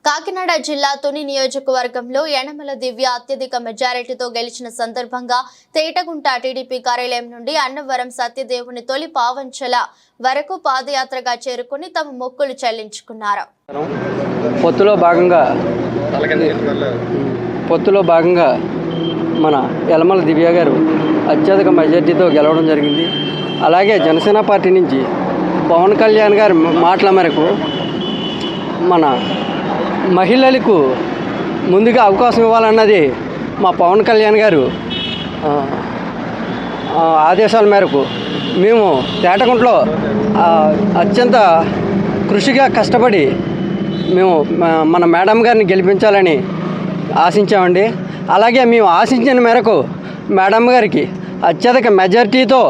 కాకినాడ జిల్లా తుని నియోజకవర్గంలో యనమల దివ్య అత్యధిక మెజారిటీతో గెలిచిన సందర్భంగా తేటగుంట టీడీపీ కార్యాలయం నుండి అన్నవరం సత్యదేవుని తొలి పావంచల వరకు పాదయాత్రగా చేరుకుని తమ మొక్కులు చెల్లించుకున్నారు. పొత్తులో భాగంగా మన యనమల దివ్య గారు అత్యధిక మెజారిటీతో గెలవడం జరిగింది. అలాగే జనసేన పార్టీ నుంచి పవన్ కళ్యాణ్ గారి మాటల మేరకు మన మహిళలకు ముందుగా అవకాశం ఇవ్వాలన్నది మా పవన్ కళ్యాణ్ గారు ఆదేశాల మేరకు మేము తేటగుంటలో అత్యంత కృషిగా కష్టపడి మేము మన మేడం గారిని గెలిపించాలని ఆశించామండి. అలాగే మేము ఆశించిన మేరకు మేడం గారికి అత్యధిక మెజారిటీతో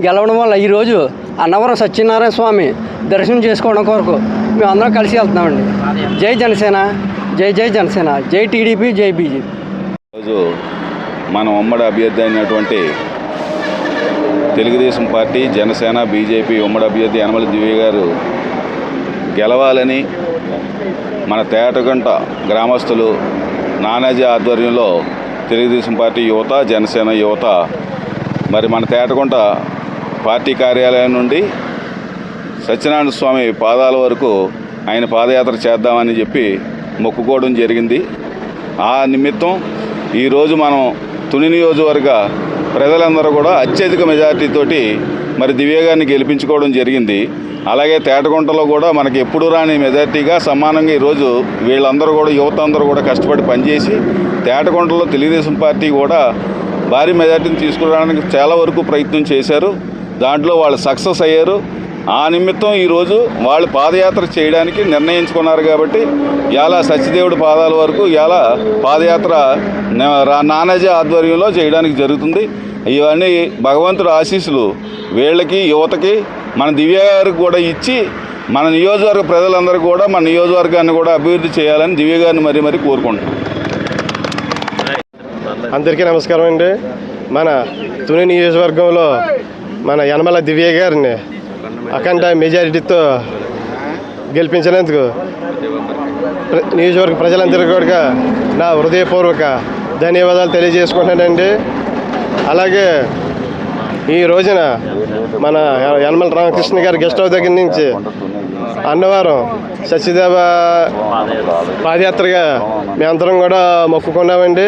గెలవడం వల్ల ఈరోజు అన్నవరం సత్యనారాయణ స్వామి దర్శనం చేసుకోవడం కొరకు మేము అందరం కలిసి వెళ్తున్నామండి. జై జనసేన, జై జై జనసేన, జై టీడీపీ, జై బీజేపీ. ఈరోజు మన ఉమ్మడి అభ్యర్థి అయినటువంటి తెలుగుదేశం పార్టీ, జనసేన, బీజేపీ ఉమ్మడి అభ్యర్థి యనమల దివ్య గారు గెలవాలని మన తేటగుంట గ్రామస్తులు నానాజీ ఆధ్వర్యంలో తెలుగుదేశం పార్టీ యువత, జనసేన యువత మరి మన తేటగుంట పార్టీ కార్యాలయం నుండి సత్యనారాయణ స్వామి పాదాల వరకు ఆయన పాదయాత్ర చేద్దామని చెప్పి మొక్కుకోవడం జరిగింది. ఆ నిమిత్తం ఈరోజు మనం తుని నియోజకవర్గ ప్రజలందరూ కూడా అత్యధిక మెజార్టీతోటి మరి దివ్య గారిని గెలిపించుకోవడం జరిగింది. అలాగే తేటగుంటలో కూడా మనకి ఎప్పుడు రాని మెజార్టీగా సమానంగా ఈరోజు వీళ్ళందరూ కూడా యువత అందరూ కూడా కష్టపడి పనిచేసి తేటగుంటలో తెలుగుదేశం పార్టీ కూడా భారీ మెజార్టీని తీసుకురావడానికి చాలా వరకు ప్రయత్నం చేశారు. దాంట్లో వాళ్ళు సక్సెస్ అయ్యారు. ఆ నిమిత్తం ఈరోజు వాళ్ళు పాదయాత్ర చేయడానికి నిర్ణయించుకున్నారు. కాబట్టి ఇలా సత్యదేవుడి పాదాల వరకు ఇలా పాదయాత్ర నానాజీ ఆధ్వర్యంలో చేయడానికి జరుగుతుంది. ఇవన్నీ భగవంతుడి ఆశీస్సులు వీళ్ళకి, యువతకి, మన దివ్య గారికి కూడా ఇచ్చి మన నియోజకవర్గ ప్రజలందరూ కూడా మన నియోజకవర్గాన్ని కూడా అభివృద్ధి చేయాలని దివ్య గారిని మరీ కోరుకుంటున్నాం. అందరికీ నమస్కారం అండి. మన తుని నియోజకవర్గంలో మన యనమల దివ్య గారిని అఖండ మెజారిటీతో గెలిపించినందుకు నియోజకవర్గ ప్రజలందరికీ కూడా నా హృదయపూర్వక ధన్యవాదాలు తెలియజేసుకుంటున్నానండి. అలాగే ఈ రోజున మన యనమల రామకృష్ణ గారి గెస్ట్ హౌస్ దగ్గర నుంచి అన్నవరం సత్యదేవ పాదయాత్రగా మేమందరం కూడా మొక్కుకున్నామండి.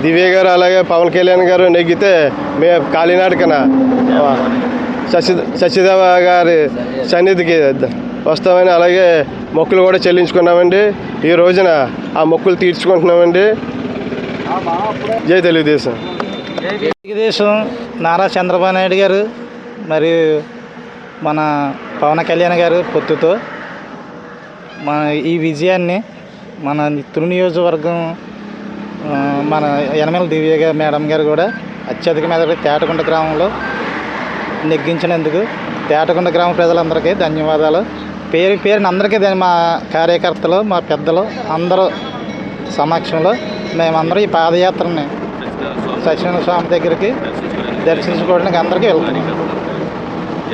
దివ్య గారు అలాగే పవన్ కళ్యాణ్ గారు నెగ్గితే మేము కాలినాడకన సత్యదేవ గారి సన్నిధికి వస్తామని అలాగే మొక్కులు కూడా చెల్లించుకున్నామండి. ఈ రోజున ఆ మొక్కులు తీర్చుకుంటున్నామండి. జై తెలుగుదేశం. తెలుగుదేశం నారా చంద్రబాబు నాయుడు గారు మరియు మన పవన్ కళ్యాణ్ గారు పొత్తుతో మన ఈ విజయాన్ని మన తుని నియోజకవర్గం మన యనమల దివ్య మేడం గారు కూడా అత్యధిక మీద తేటగుంట గ్రామంలో నెగ్గించినందుకు తేటగుంట గ్రామ ప్రజలందరికీ ధన్యవాదాలు. పేరుని అందరికీ మా కార్యకర్తలు, మా పెద్దలు అందరూ సమక్షంలో మేమందరం ఈ పాదయాత్రని సత్యనారాయణ స్వామి దగ్గరికి దర్శించుకోవడానికి అందరికీ వెళ్తున్నాం.